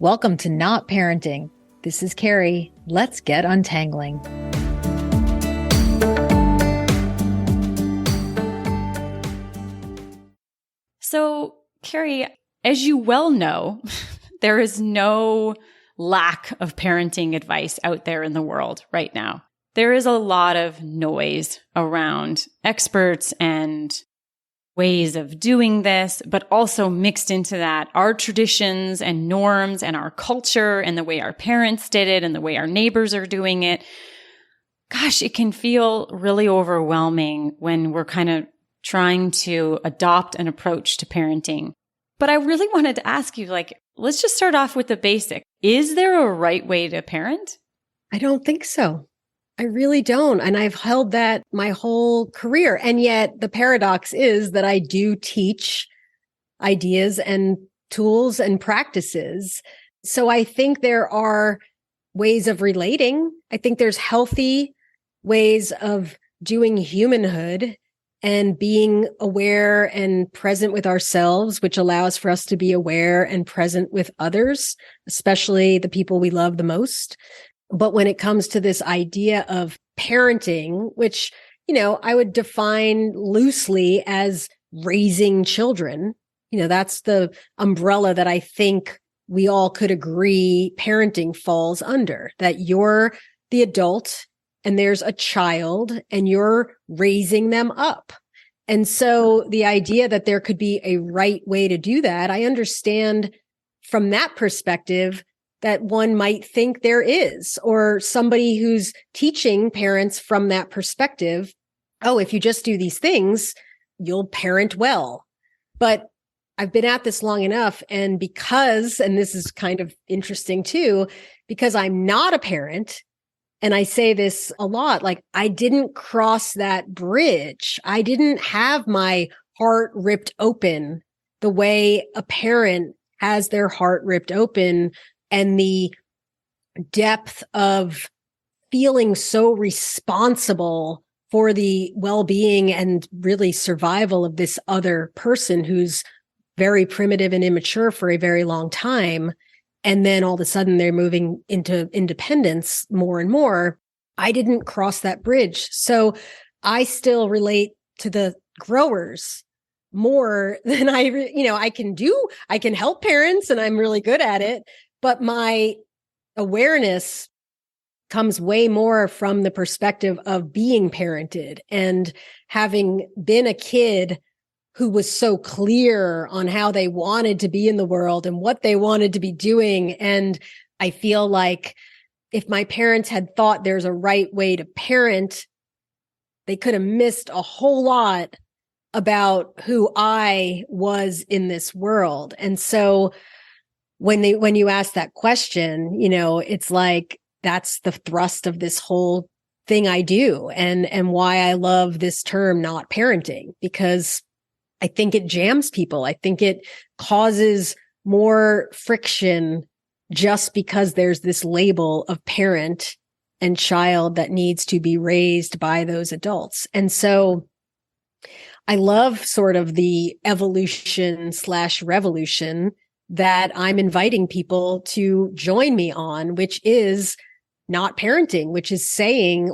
Welcome to Not Parenting. This is Carrie. Let's get untangling. So, Carrie, as you well know, there is no lack of parenting advice out there in the world right now. There is a lot of noise around experts and ways of doing this, but also mixed into that our traditions and norms and our culture and the way our parents did it and the way our neighbors are doing it. Gosh, it can feel really overwhelming when we're kind of trying to adopt an approach to parenting. But I really wanted to ask you, let's just start off with the basic. Is there a right way to parent? I don't think so. I really don't. And I've held that my whole career. And yet the paradox is that I do teach ideas and tools and practices. So I think there are ways of relating. I think there's healthy ways of doing humanhood and being aware and present with ourselves, which allows for us to be aware and present with others, especially the people we love the most. But when it comes to this idea of parenting, which, I would define loosely as raising children, that's the umbrella that I think we all could agree parenting falls under, that you're the adult and there's a child and you're raising them up. And so the idea that there could be a right way to do that, I understand from that perspective that one might think there is, or somebody who's teaching parents from that perspective. Oh, if you just do these things, you'll parent well. But I've been at this long enough. And this is kind of interesting too, because I'm not a parent, and I say this a lot, I didn't cross that bridge. I didn't have my heart ripped open the way a parent has their heart ripped open, and the depth of feeling so responsible for the well-being and really survival of this other person who's very primitive and immature for a very long time. And then all of a sudden they're moving into independence more and more. I didn't cross that bridge. So I still relate to the growers more than I can help parents, and I'm really good at it. But my awareness comes way more from the perspective of being parented and having been a kid who was so clear on how they wanted to be in the world and what they wanted to be doing. And I feel like if my parents had thought there's a right way to parent, they could have missed a whole lot about who I was in this world. And so when you ask that question, it's like, that's the thrust of this whole thing I do, and why I love this term, not parenting, because I think it jams people. I think it causes more friction just because there's this label of parent and child that needs to be raised by those adults. And so I love sort of the evolution/revolution that I'm inviting people to join me on, which is not parenting, which is saying,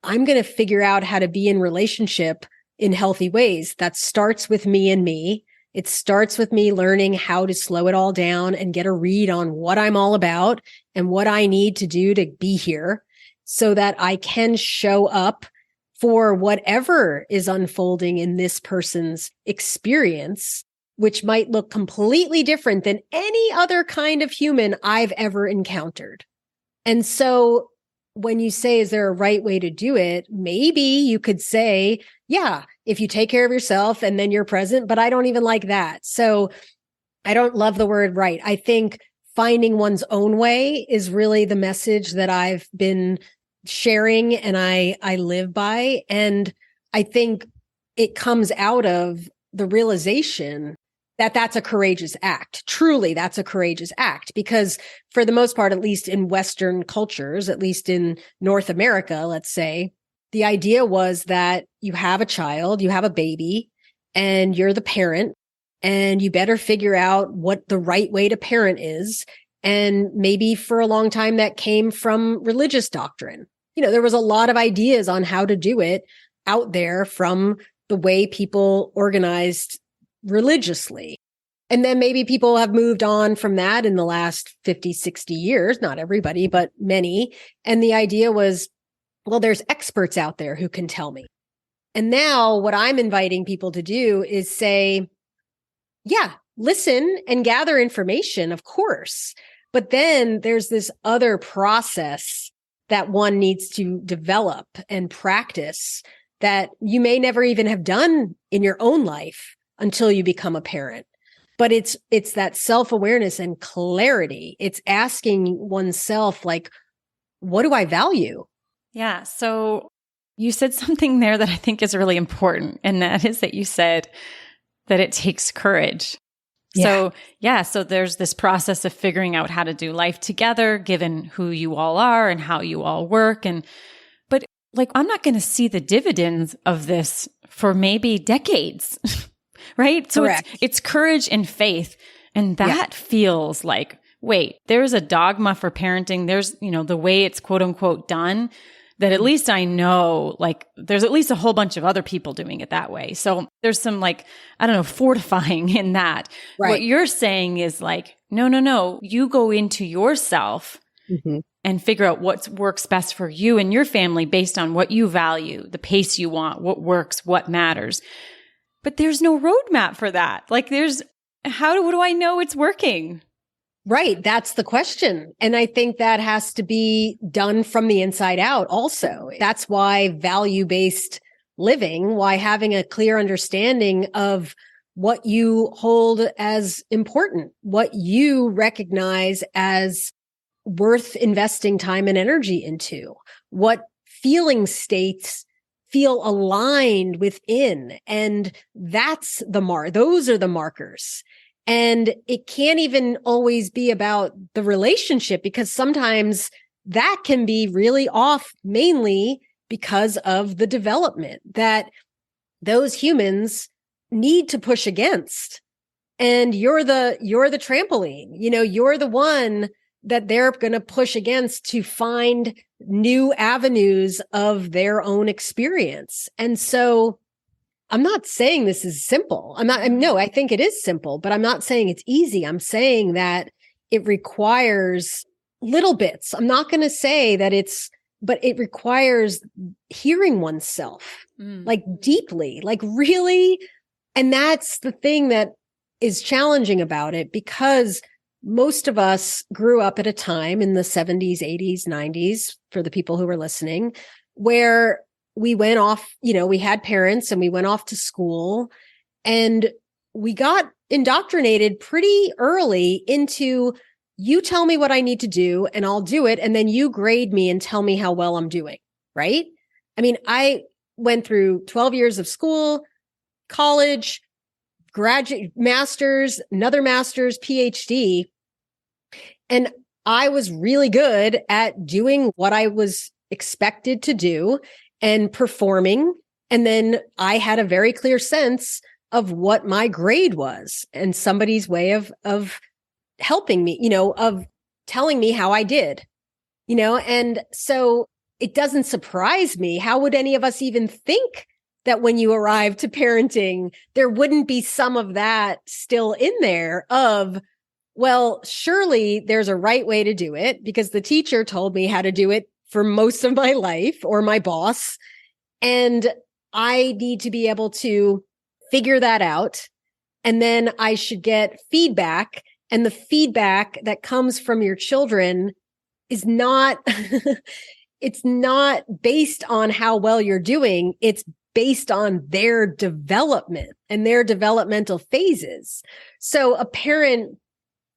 I'm going to figure out how to be in relationship in healthy ways. That starts with me and me. It starts with me learning how to slow it all down and get a read on what I'm all about and what I need to do to be here so that I can show up for whatever is unfolding in this person's experience, which might look completely different than any other kind of human I've ever encountered. And so when you say, is there a right way to do it? Maybe you could say, yeah, if you take care of yourself and then you're present, but I don't even like that. So I don't love the word right. I think finding one's own way is really the message that I've been sharing and I live by. And I think it comes out of the realization that that's a courageous act. Truly, that's a courageous act, because for the most part, at least in Western cultures, at least in North America, let's say, the idea was that you have a child, you have a baby, and you're the parent, and you better figure out what the right way to parent is. And maybe for a long time that came from religious doctrine. There was a lot of ideas on how to do it out there from the way people organized religiously. And then maybe people have moved on from that in the last 50, 60 years, not everybody, but many. And the idea was, well, there's experts out there who can tell me. And now what I'm inviting people to do is say, yeah, listen and gather information, of course. But then there's this other process that one needs to develop and practice that you may never even have done in your own life until you become a parent. But it's that self-awareness and clarity. It's asking oneself, like, what do I value? Yeah. So you said something there that I think is really important. And that is that you said that it takes courage. Yeah. So there's this process of figuring out how to do life together, given who you all are and how you all work. But I'm not going to see the dividends of this for maybe decades, right? So it's courage and faith. And that feels like, wait, there's a dogma for parenting. There's, the way it's quote unquote done, that at least I know, there's at least a whole bunch of other people doing it that way. So there's some fortifying in that. Right. What you're saying is no, you go into yourself and figure out what works best for you and your family based on what you value, the pace you want, what works, what matters. But there's no roadmap for that. What do I know it's working? Right. That's the question. And I think that has to be done from the inside out also. That's why value-based living, why having a clear understanding of what you hold as important, what you recognize as worth investing time and energy into, what feeling states feel aligned within. And that's those are the markers. And it can't even always be about the relationship, because sometimes that can be really off, mainly because of the development that those humans need to push against. And you're the trampoline, you're the one that they're going to push against to find new avenues of their own experience. And so I'm not saying this is simple. I think it is simple, but I'm not saying it's easy. I'm saying that it requires little bits. I'm not going to say that but it requires hearing oneself, deeply, really. And that's the thing that is challenging about it, because most of us grew up at a time in the 70s, 80s, 90s, for the people who were listening, where we went off, we had parents and we went off to school, and we got indoctrinated pretty early into, you tell me what I need to do and I'll do it. And then you grade me and tell me how well I'm doing. Right. I mean, I went through 12 years of school, college, graduate, master's, another master's, PhD. And I was really good at doing what I was expected to do and performing. And then I had a very clear sense of what my grade was and somebody's way of helping me, of telling me how I did, and so it doesn't surprise me. How would any of us even think that when you arrive to parenting, there wouldn't be some of that still in there of, well, surely there's a right way to do it because the teacher told me how to do it for most of my life, or my boss. And I need to be able to figure that out. And then I should get feedback. And the feedback that comes from your children is not, it's not based on how well you're doing. It's based on their development and their developmental phases. So a parent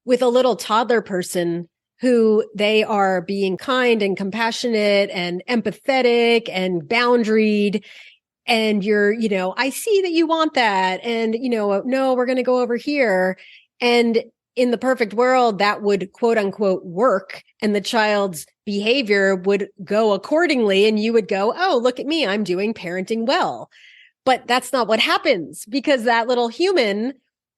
with a little toddler person who they are being kind and compassionate and empathetic and boundaried, and you're, I see that you want that. And, no, we're going to go over here. And in the perfect world, that would quote unquote work, and the child's behavior would go accordingly. And you would go, oh, look at me, I'm doing parenting well. But that's not what happens, because that little human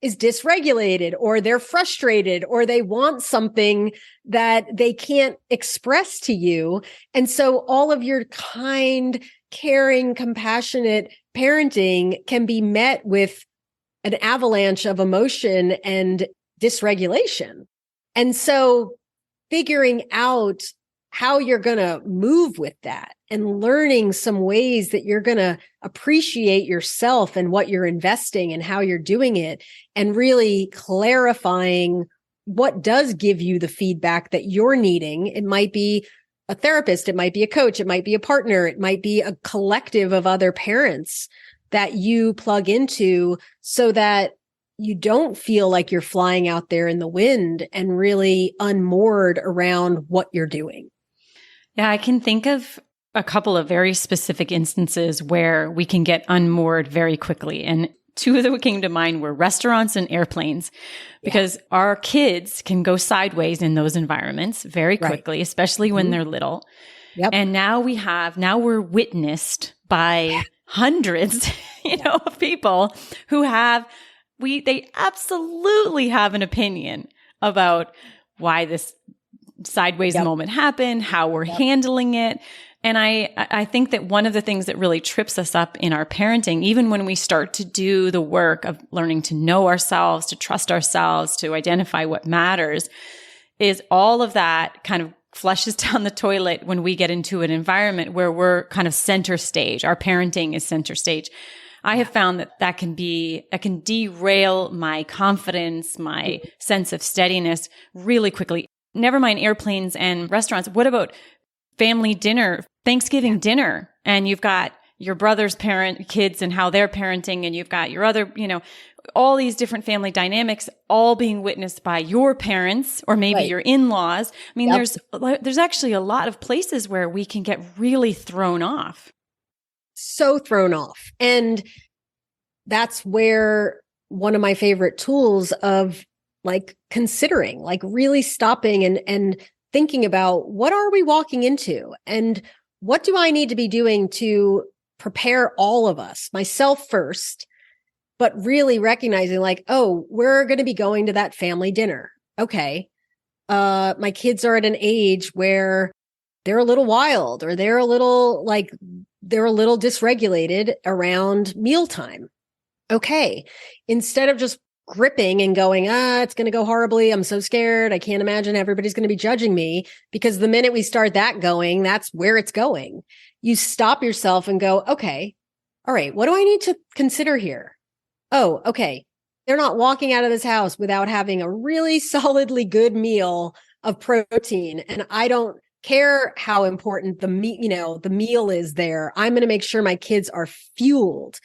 is dysregulated, or they're frustrated, or they want something that they can't express to you. And so all of your kind, caring, compassionate parenting can be met with an avalanche of emotion and dysregulation. And so figuring out how you're going to move with that and learning some ways that you're going to appreciate yourself and what you're investing and how you're doing it, and really clarifying what does give you the feedback that you're needing. It might be a therapist, it might be a coach, it might be a partner, it might be a collective of other parents that you plug into, so that you don't feel like you're flying out there in the wind and really unmoored around what you're doing. Yeah, I can think of a couple of very specific instances where we can get unmoored very quickly. And two that came to mind were restaurants and airplanes, because our kids can go sideways in those environments very quickly, especially when they're little. Yep. And now we're witnessed by hundreds, of people who they absolutely have an opinion about why this sideways moment happened, how we're handling it. And I think that one of the things that really trips us up in our parenting, even when we start to do the work of learning to know ourselves, to trust ourselves, to identify what matters, is all of that kind of flushes down the toilet when we get into an environment where we're kind of center stage. Our parenting is center stage. I have found that can derail my confidence, my sense of steadiness really quickly. Never mind airplanes and restaurants. What about family dinner, Thanksgiving dinner? And you've got your brother's kids and how they're parenting, and you've got your other, all these different family dynamics all being witnessed by your parents or maybe your in-laws. I mean, there's actually a lot of places where we can get really thrown off. So thrown off. And that's where one of my favorite tools of considering, really stopping and thinking about, what are we walking into, and what do I need to be doing to prepare all of us, myself first, but really recognizing we're going to be going to that family dinner. Okay. My kids are at an age where they're a little wild, or they're a little dysregulated around mealtime. Okay. Instead of just gripping and going, it's going to go horribly, I'm so scared, I can't imagine everybody's going to be judging me, because the minute we start that going, that's where it's going. You stop yourself and go, okay, all right, what do I need to consider here? Oh, okay. They're not walking out of this house without having a really solidly good meal of protein. And I don't care how important the meal is there. I'm going to make sure my kids are fueled.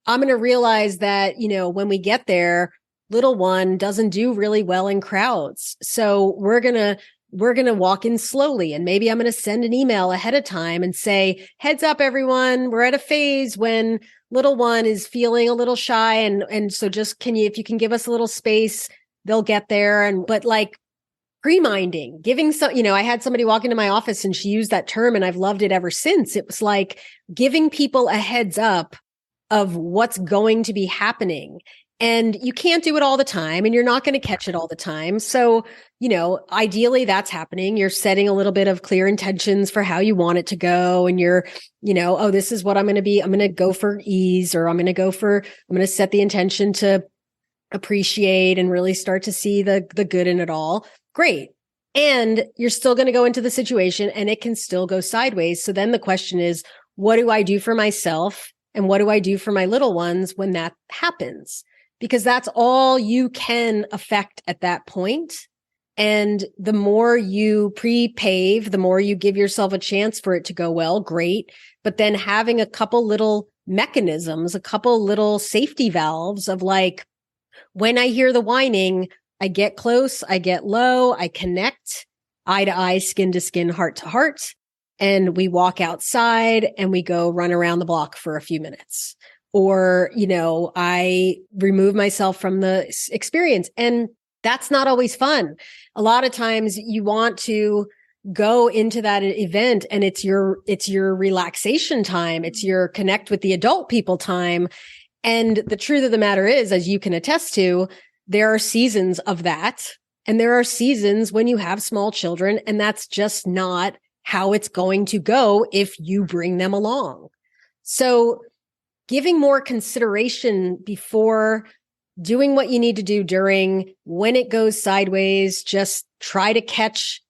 I'm going to realize that, when we get there, little one doesn't do really well in crowds. So we're going to walk in slowly. And maybe I'm going to send an email ahead of time and say, heads up, everyone, we're at a phase when little one is feeling a little shy. And so just if you can give us a little space, they'll get there. But pre-minding, giving I had somebody walk into my office and she used that term, and I've loved it ever since. It was like giving people a heads up of what's going to be happening. And you can't do it all the time, and you're not going to catch it all the time. So, ideally that's happening. You're setting a little bit of clear intentions for how you want it to go. And you're, this is what I'm going to be. I'm going to go for ease, or I'm going to set the intention to appreciate and really start to see the good in it all. Great. And you're still going to go into the situation, and it can still go sideways. So then the question is, what do I do for myself? And what do I do for my little ones when that happens? Because that's all you can affect at that point. And the more you pre-pave, the more you give yourself a chance for it to go well, great. But then having a couple little mechanisms, a couple little safety valves of when I hear the whining, I get close, I get low, I connect eye to eye, skin to skin, heart to heart. And we walk outside and we go run around the block for a few minutes. Or, I remove myself from the experience. And that's not always fun. A lot of times you want to go into that event and it's your relaxation time. It's your connect with the adult people time. And the truth of the matter is, as you can attest to, there are seasons of that. And there are seasons when you have small children, and that's just not how it's going to go if you bring them along. So giving more consideration before doing what you need to do during, when it goes sideways, just try to catch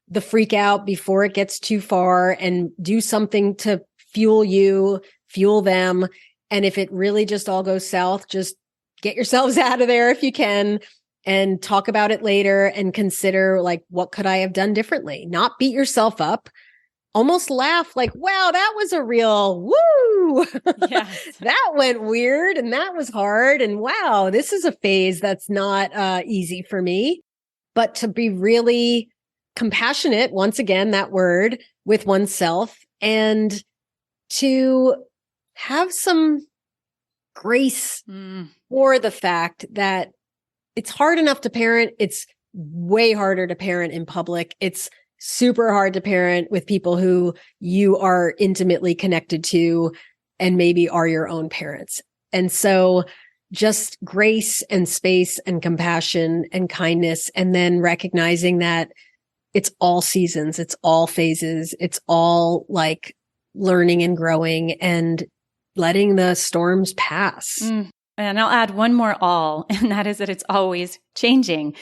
the freak out before it gets too far and do something to fuel you, fuel them. And if it really just all goes south, just get yourselves out of there if you can and talk about it later and consider, like, what could I have done differently? Not beat yourself up. Almost laugh like, wow, that was a real woo. Yes. That went weird and that was hard. And wow, this is a phase that's not easy for me. But to be really compassionate, once again, that word, with oneself, and to have some grace for the fact that it's hard enough to parent. It's way harder to parent in public. It's super hard to parent with people who you are intimately connected to and maybe are your own parents. And so just grace and space and compassion and kindness, and then recognizing that it's all seasons, it's all phases, it's all like learning and growing and letting the storms pass. And I'll add one more all, and that is that it's always changing.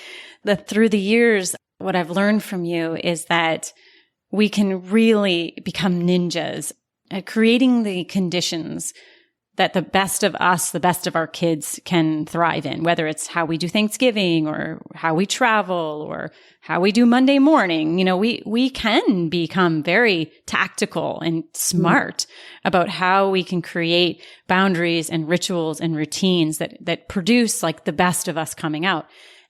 That through the years, what I've learned from you is that we can really become ninjas at creating the conditions that the best of us, the best of our kids can thrive in, whether it's how we do Thanksgiving or how we travel or how we do Monday morning. You know, we can become very tactical and smart about how we can create boundaries and rituals and routines that produce like the best of us coming out.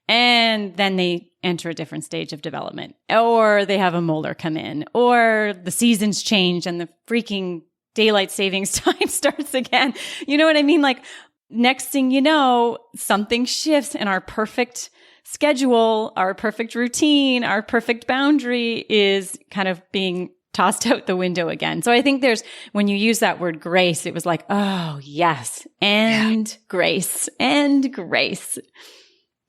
And then they enter a different stage of development, or they have a molar come in, or the seasons change and the freaking daylight savings time starts again. You know what I mean? Like, next thing you know, something shifts and our perfect schedule, our perfect routine, our perfect boundary is kind of being tossed out the window again. So I think when you use that word grace, it was like, oh yes, and grace, and grace.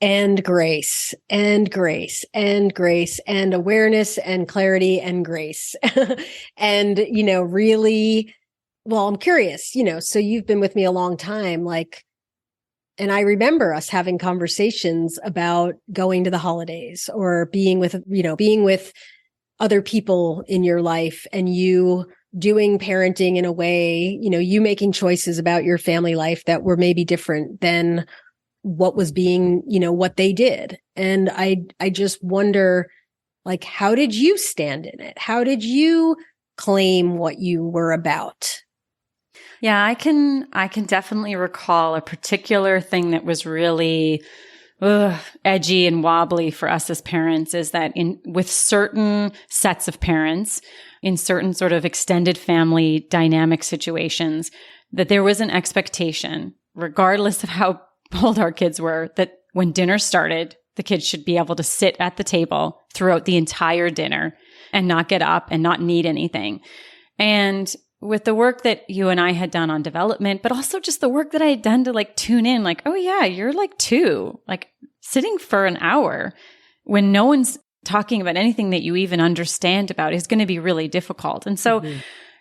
And grace, and grace, and grace, and awareness, and clarity, and grace. And, really, well, I'm curious, so you've been with me a long time, like, and I remember us having conversations about going to the holidays or being with other people in your life, and you doing parenting in a way, you making choices about your family life that were maybe different than what was being, what they did. And I just wonder, like, how did you stand in it? How did you claim what you were about? Yeah, I can definitely recall a particular thing that was really edgy and wobbly for us as parents, is that with certain sets of parents, in certain sort of extended family dynamic situations, that there was an expectation, regardless of how old our kids were, that when dinner started, the kids should be able to sit at the table throughout the entire dinner and not get up and not need anything. And with the work that you and I had done on development, but also just the work that I had done to like tune in, like, oh yeah, you're like 2, like sitting for an hour when no one's talking about anything that you even understand about is going to be really difficult. And so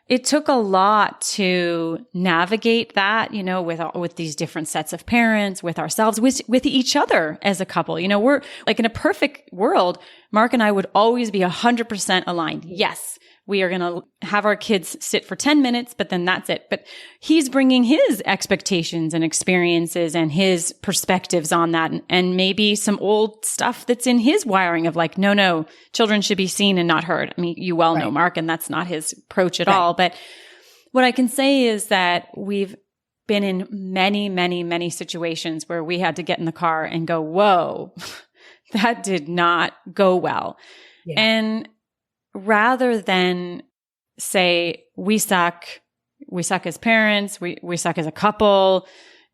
it took a lot to navigate that, with these different sets of parents, with ourselves, with each other as a couple. We're like, in a perfect world, Mark and I would always be 100% aligned. Yes, we are going to have our kids sit for 10 minutes, but then that's it. But he's bringing his expectations and experiences and his perspectives on that, and maybe some old stuff that's in his wiring of like, no, children should be seen and not heard. I mean, you well know Mark, and that's not his approach at all. But what I can say is that we've been in many, many, many situations where we had to get in the car and go, whoa, that did not go well. Yeah. And rather than say, we suck as parents, we suck as a couple,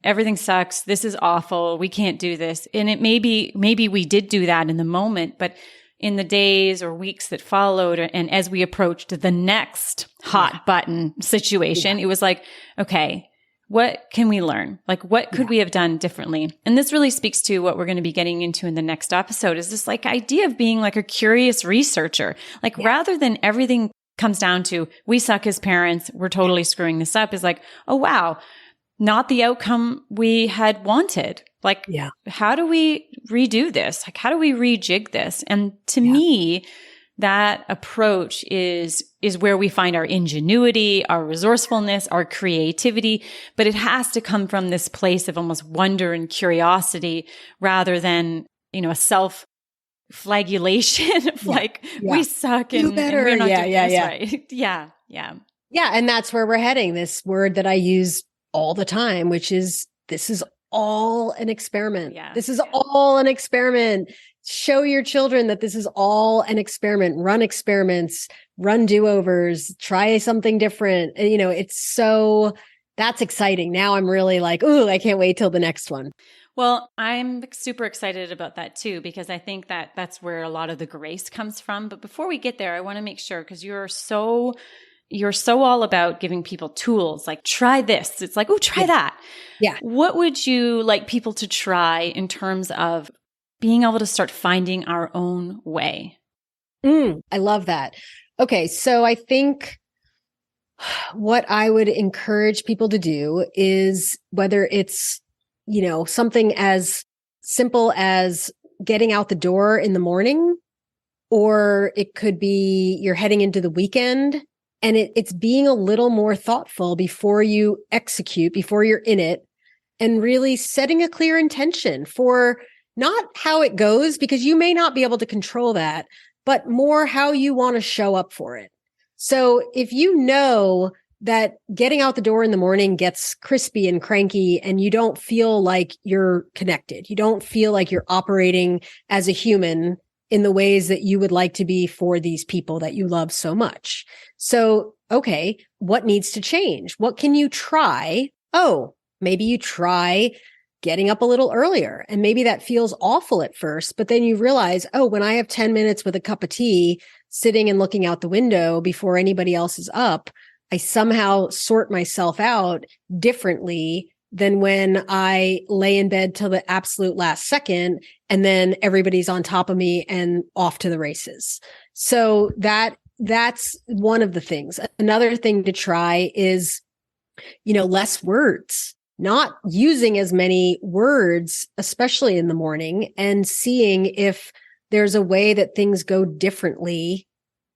everything sucks, this is awful, we can't do this. And it maybe we did do that in the moment, but in the days or weeks that followed, and as we approached the next hot button situation, it was like, okay, what can we learn? Like, what could we have done differently? And this really speaks to what we're going to be getting into in the next episode, is this like idea of being like a curious researcher. Like, rather than everything comes down to, we suck as parents, we're totally screwing this up, is like, oh, wow, not the outcome we had wanted. Like, how do we redo this? Like, how do we rejig this? And to me, that approach is where we find our ingenuity, our resourcefulness, our creativity, but it has to come from this place of almost wonder and curiosity rather than, a self-flagellation of like, we suck and we're not doing this right. Yeah. And that's where we're heading. This word that I use all the time, which is, this is all an experiment. This is all an experiment. Show your children that this is all an experiment. Run experiments, run do-overs, try something different. That's exciting. Now I'm really like, ooh, I can't wait till the next one. Well, I'm super excited about that too, because I think that that's where a lot of the grace comes from. But before we get there, I want to make sure, because you're so all about giving people tools, like try this. It's like, oh, try that. Yeah. What would you like people to try in terms of being able to start finding our own way? I love that. Okay. So I think what I would encourage people to do is, whether it's, something as simple as getting out the door in the morning, or it could be you're heading into the weekend, and it's being a little more thoughtful before you execute, before you're in it, and really setting a clear intention for not how it goes, because you may not be able to control that, but more how you want to show up for it. So if you know that getting out the door in the morning gets crispy and cranky and you don't feel like you're connected, you don't feel like you're operating as a human in the ways that you would like to be for these people that you love so much. So, okay, what needs to change? What can you try? Oh, maybe you try getting up a little earlier, and maybe that feels awful at first, but then you realize, oh, when I have 10 minutes with a cup of tea sitting and looking out the window before anybody else is up, I somehow sort myself out differently than when I lay in bed till the absolute last second and then everybody's on top of me and off to the races. So that's one of the things. Another thing to try is, less words, not using as many words, especially in the morning, and seeing if there's a way that things go differently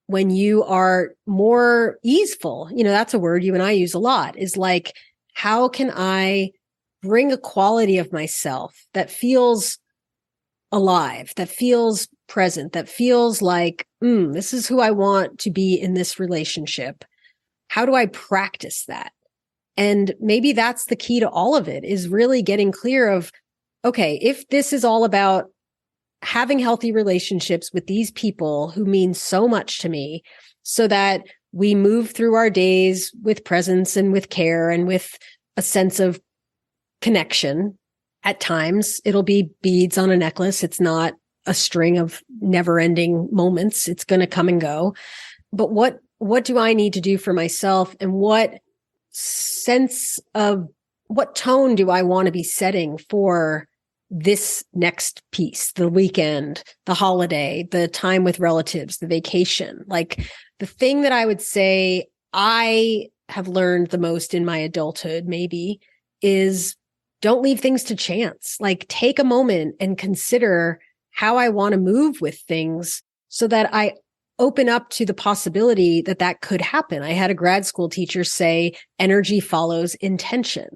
when you are more easeful. That's a word you and I use a lot, is like, how can I bring a quality of myself that feels alive, that feels present, that feels like, this is who I want to be in this relationship. How do I practice that? And maybe that's the key to all of it, is really getting clear of, okay, if this is all about having healthy relationships with these people who mean so much to me, so that we move through our days with presence and with care and with a sense of connection. At times, it'll be beads on a necklace. It's not a string of never-ending moments. It's going to come and go. But what do I need to do for myself, and what tone do I want to be setting for this next piece, the weekend, the holiday, the time with relatives, the vacation? Like, the thing that I would say I have learned the most in my adulthood maybe is, don't leave things to chance. Like, take a moment and consider how I want to move with things so that I open up to the possibility that that could happen. I had a grad school teacher say, energy follows intention.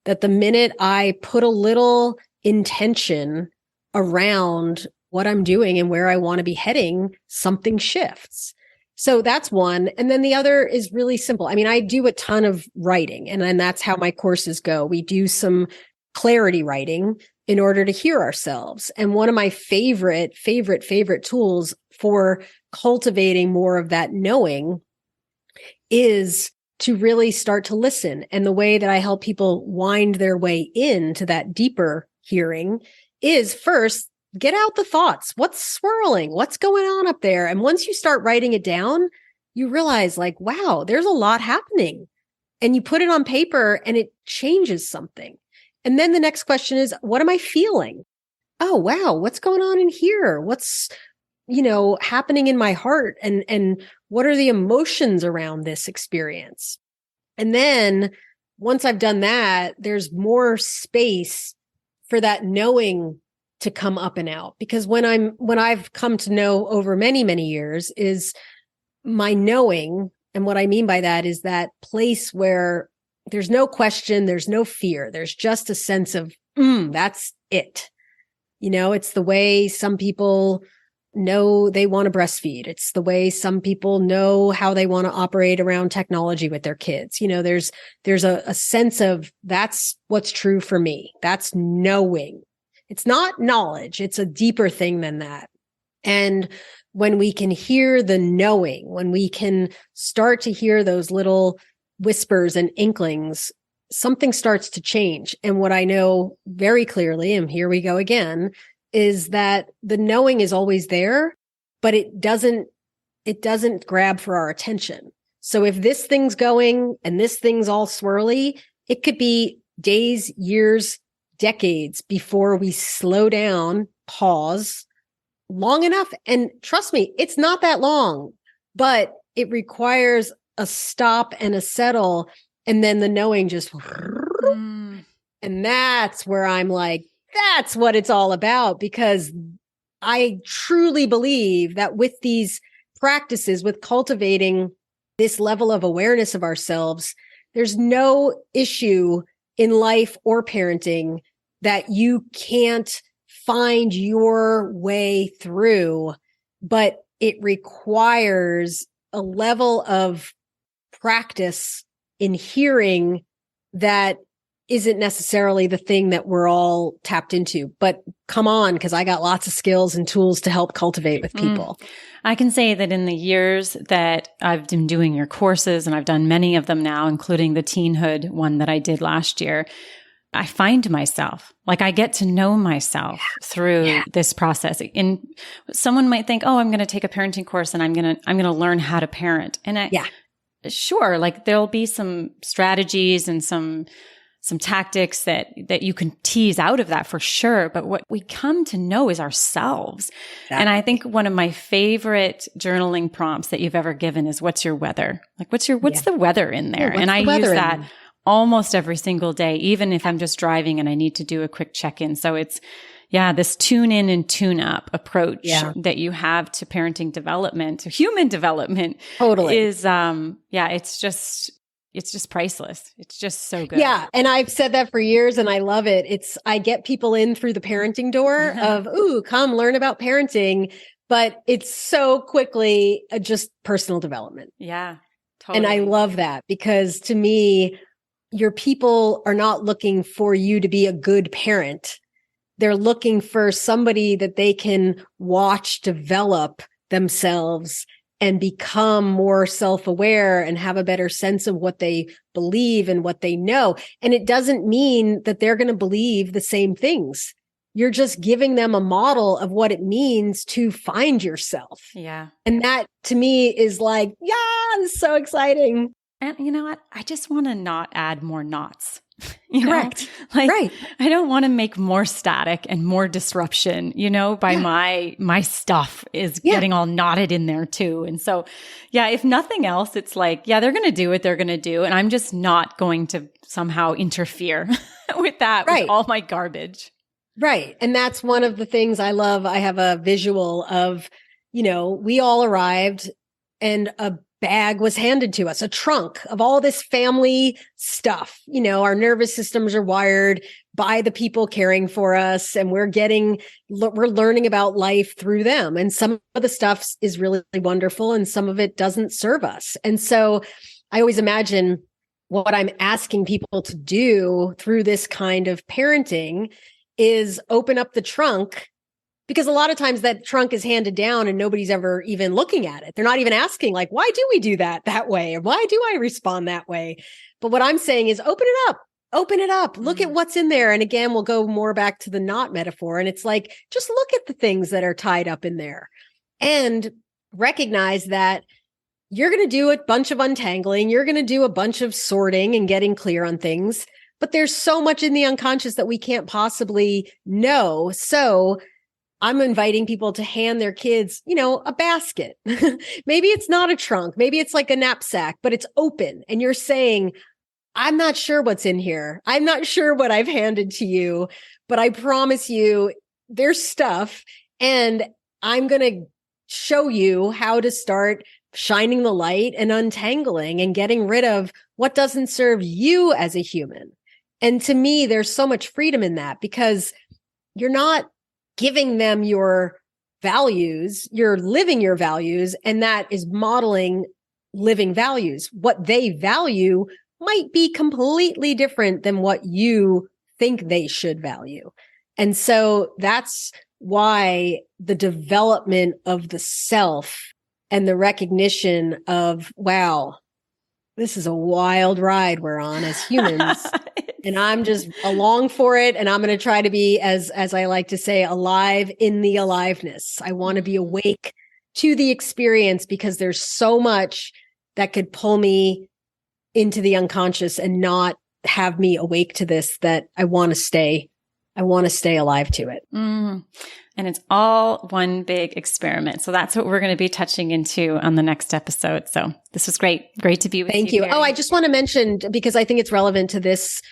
That the minute I put a little intention around what I'm doing and where I want to be heading, something shifts. So that's one. And then the other is really simple. I mean, I do a ton of writing, and then that's how my courses go. We do some clarity writing in order to hear ourselves. And one of my favorite tools for cultivating more of that knowing is to really start to listen. And the way that I help people wind their way into that deeper hearing is, first, get out the thoughts. What's swirling? What's going on up there? And once you start writing it down, you realize, like, wow, there's a lot happening. and you put it on paper and it changes something. And then the next question is, what am I feeling? Oh, wow. What's going on in here? What's, happening in my heart? And what are the emotions around this experience? And then once I've done that, there's more space for that knowing to come up and out. Because when I've come to know over many, many years is my knowing. And what I mean by that is that place where there's no question, there's no fear. There's just a sense of, that's it. It's the way some people know they want to breastfeed. It's the way some people know how they want to operate around technology with their kids. There's a sense of that's what's true for me. That's knowing. It's not knowledge. It's a deeper thing than that. And when we can hear the knowing, when we can start to hear those little whispers and inklings, something starts to change. And what I know very clearly, and here we go again, is that the knowing is always there, but it doesn't grab for our attention. So if this thing's going and this thing's all swirly, it could be days, years, decades before we slow down, pause long enough. And trust me, it's not that long, but it requires a stop and a settle. And then the knowing just, and that's where I'm like, that's what it's all about, because I truly believe that with these practices, with cultivating this level of awareness of ourselves, there's no issue in life or parenting that you can't find your way through, but it requires a level of practice in hearing that isn't necessarily the thing that we're all tapped into. But come on, because I got lots of skills and tools to help cultivate with people. I can say that in the years that I've been doing your courses, and I've done many of them now, including the teenhood one that I did last year, I find myself, like I get to know myself through this process. And someone might think, oh, I'm going to take a parenting course and I'm going to learn how to parent. And sure, like there'll be some strategies and some tactics that you can tease out of that for sure. But what we come to know is ourselves. Exactly. And I think one of my favorite journaling prompts that you've ever given is, what's your weather? Like, what's the weather in there? And I use that almost every single day, even if I'm just driving and I need to do a quick check-in. So it's, this tune in and tune up approach that you have to parenting development, to human development is, it's just priceless. It's just so good. Yeah. And I've said that for years and I love it. I get people in through the parenting door of, come learn about parenting, but it's so quickly just personal development. Yeah, totally. And I love that, because to me, your people are not looking for you to be a good parent. They're looking for somebody that they can watch develop themselves and become more self-aware and have a better sense of what they believe and what they know. And it doesn't mean that they're going to believe the same things. You're just giving them a model of what it means to find yourself. Yeah. And that to me is like, it's so exciting. And you know what? I just want to not add more knots. Correct. Right. I don't want to make more static and more disruption, by my stuff is getting all knotted in there too. And so, if nothing else, it's like, they're going to do what they're going to do. And I'm just not going to somehow interfere with that, with all my garbage. Right. And that's one of the things I love. I have a visual of, we all arrived and a bag was handed to us, a trunk of all this family stuff. Our nervous systems are wired by the people caring for us, and we're learning about life through them. And some of the stuff is really wonderful and some of it doesn't serve us. And so I always imagine what I'm asking people to do through this kind of parenting is open up the trunk, because a lot of times that trunk is handed down and nobody's ever even looking at it. They're not even asking, like, why do we do that way? Or why do I respond that way? But what I'm saying is open it up, look at what's in there. And again, we'll go more back to the knot metaphor. And it's like, just look at the things that are tied up in there and recognize that you're going to do a bunch of untangling. You're going to do a bunch of sorting and getting clear on things. But there's so much in the unconscious that we can't possibly know. So I'm inviting people to hand their kids, a basket. Maybe it's not a trunk. Maybe it's like a knapsack, but it's open. And you're saying, I'm not sure what's in here. I'm not sure what I've handed to you, but I promise you there's stuff. And I'm going to show you how to start shining the light and untangling and getting rid of what doesn't serve you as a human. And to me, there's so much freedom in that because you're not giving them your values, you're living your values, and that is modeling living values. What they value might be completely different than what you think they should value. And so that's why the development of the self and the recognition of, wow, this is a wild ride we're on as humans. And I'm just along for it. And I'm going to try to be, as I like to say, alive in the aliveness. I want to be awake to the experience because there's so much that could pull me into the unconscious and not have me awake to this, that I want to stay alive to it. And it's all one big experiment. So that's what we're going to be touching into on the next episode. So this was great. Great to be with you. Thank you. Carrie. Oh, I just want to mention, because I think it's relevant to this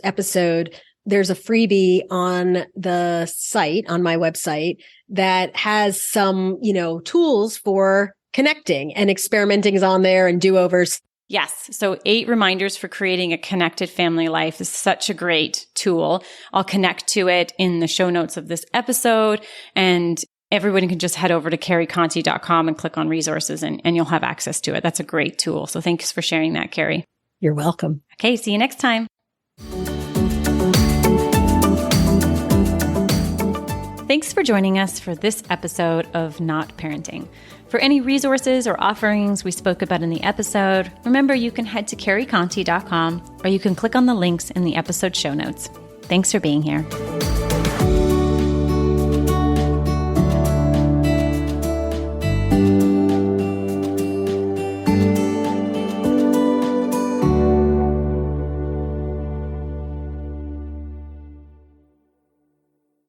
episode, there's a freebie on the site, on my website, that has some, tools for connecting, and experimenting is on there, and do-overs. Yes. So 8 reminders for creating a connected family life is such a great tool. I'll connect to it in the show notes of this episode, and everyone can just head over to carrieconti.com and click on resources, and you'll have access to it. That's a great tool. So thanks for sharing that, Carrie. You're welcome. Okay. See you next time. Thanks for joining us for this episode of Not Parenting. For any resources or offerings we spoke about in the episode, remember you can head to carrieconti.com, or you can click on the links in the episode show notes. Thanks for being here.